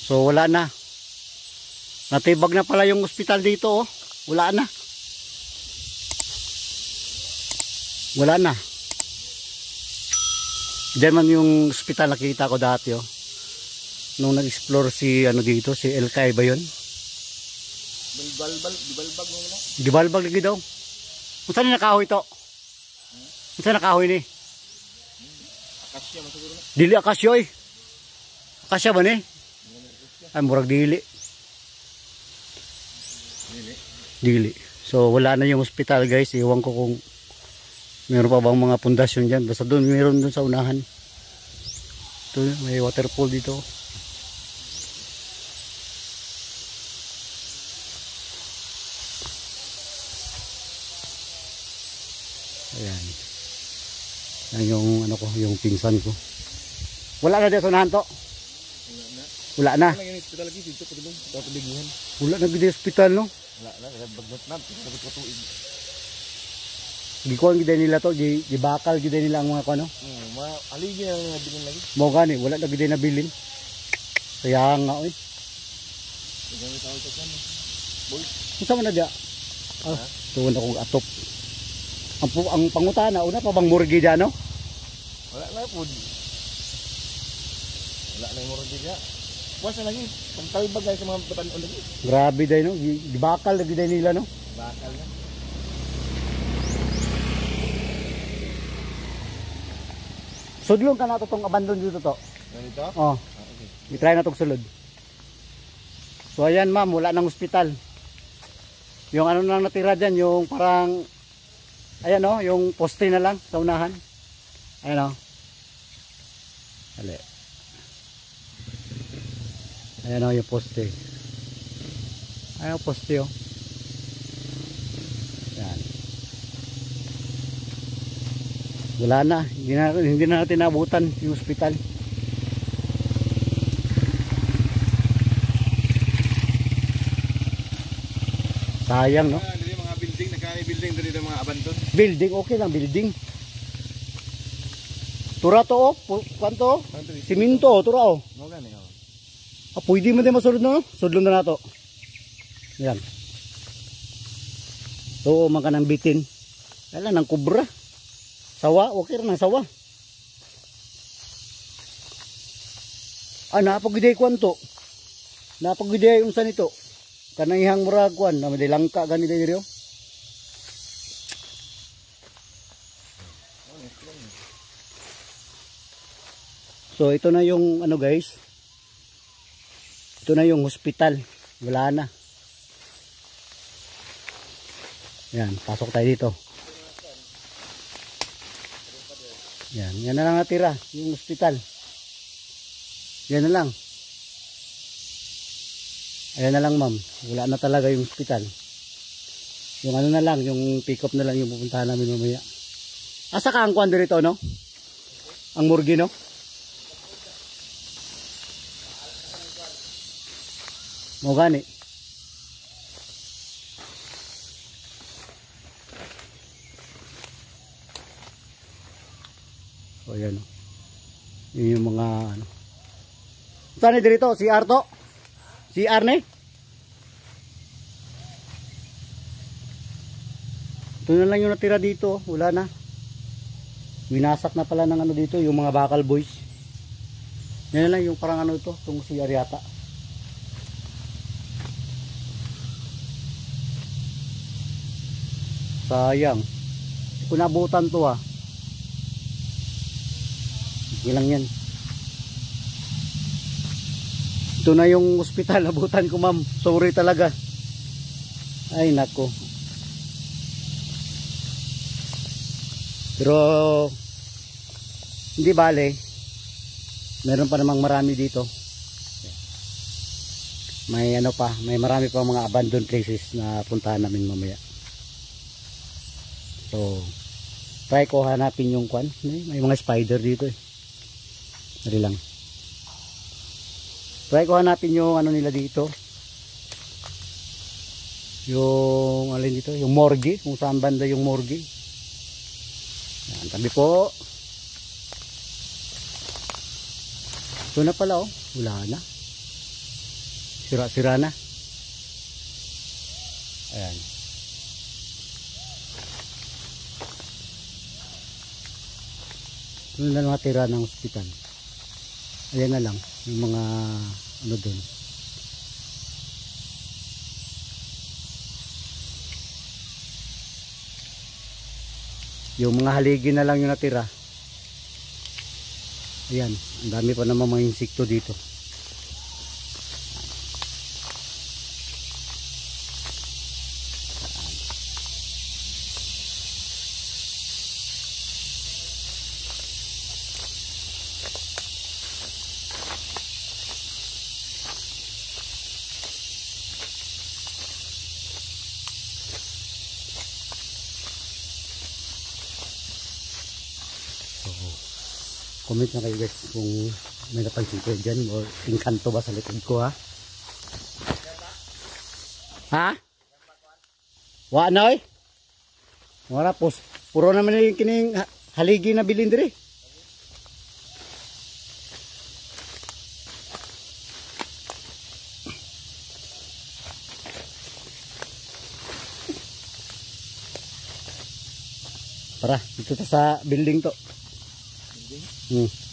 So wala na. Natibag na pala yung ospital dito, oh. Wala na. Wala na. Diyan man yung ospital nakita ko dati, oh. Nung nag-explore si ano dito, si Elkay ba yun? Gibalbag mo na. Gibalbag lagi daw. Kung saan nakahoy ito? Kung saan nakahoy ni? Akasya mo siguro na. Dili akasya, eh. Akasya ba ni? Ay, murag dili. Dili. So wala na yung hospital, guys. Iwan ko kung meron pa bang mga pundasyon dyan. Basta doon, meron doon sa unahan. Ito, may waterfall dito. Ayan. Yan yung ano ko, yung pinsan ko. Wala na dito sa unahan to? Wala na. Wala yung hospital lagi dito, pwede bang patuliguhan. Wala na gid hospital, no? Wala na, kaya bagnat na, pwede ko tuig. Gikuan gid nila to, gibakal gid nila ang mga kuno. Aligi ang nabilin lagi. Mo gani, wala na gid nabilin. Kaya nga oy. Gamit ako ito kan. Boy. Unsa man na dia? Ah, tuon akong atop. Ang pangutana una pa bang murgi dia, no? Wala na pud. Wala na mo rin dia. Wasa lagi, pagtalbag guys sa mga batan-on lagi. Grabe day, no? Gibakal gid nila, no? Bakal na. Sudlong ka na to tong abandon dito to. Ganito? Oh. Okay. I-try na tong sulod. So ayan, ma'am, wala nang ospital. Yung ano nang natira dyan, yung parang ayan, oh, yung poste na lang sa unahan. Ayan, oh. Hali. Ayan, oh, yung poste. Ayan, oh, poste, oh. Ayan. Wala na. Hindi na natin nabutan yung ospital. Sayang, no? Dili mga building, nagkani building dito mga abandon. Building, okay lang, building. Tura to, oh. Kwanto? Siminto, oh. Tura, oh. Mo gani, oh. Ah, pwede mo din masulod, no? Sudlong na nato. Yan. So, man ka nang bitin. Kailan, nang kubra. Sawa, okay rin ang sawa. Ah, napagiday kwanto. Napagiday yung san ito. Kanang murag kwan, na madilangka gani diri. So ito na yung ano, guys. Ito na yung hospital. Wala na. Yan, pasok tayo dito. Yan, yan na lang natira, yung hospital. Yan na lang. Ayan na lang, ma'am. Wala na talaga yung hospital. Yung ano na lang, yung pick up na lang yung pupuntahan namin mamaya. Asa ka ang kwan dito, no? Ang murgi, no? Mo gani. O yan, no? Yun yung mga ano. Saan dito? Si Arto? CR na eh. Ito na lang yung natira dito. Wala na. Winasak na pala ng ano dito. Yung mga bakal boys. Yan na lang yung parang ano ito. Itong CR yata. Sayang. Kung nabutan to, ah. Hindi lang yan. Ito na yung ospital, abutan ko, ma'am. Sorry talaga. Ay nako. Pero hindi bale. Meron pa namang marami dito. May ano pa, may marami pa mga abandoned places na puntahan namin mamaya. So try ko hanapin yung kwan. May mga spider dito eh. Dali lang. Try ko hanapin yung ano nila dito. Yung alin dito, yung morgue, kung saan banda yung morgue. Yan, tabi po. Ito na pala, oh. Wala na. Sira-sira na. Ayan. Ano na lang natira ng ospital. Ayan na lang. Yung mga ano dun. Yung mga haligi na lang yung natira. Ayan. Ang dami pa naman mga insekto dito. Comment na kayo guys kung may napansin kayo dyan o engkanto ba sa likod ko ha. Ha? Wa na oy? Wala po. Puro naman yung kining haligi na bilin diri. Para dito sa building to. Building? Hmm.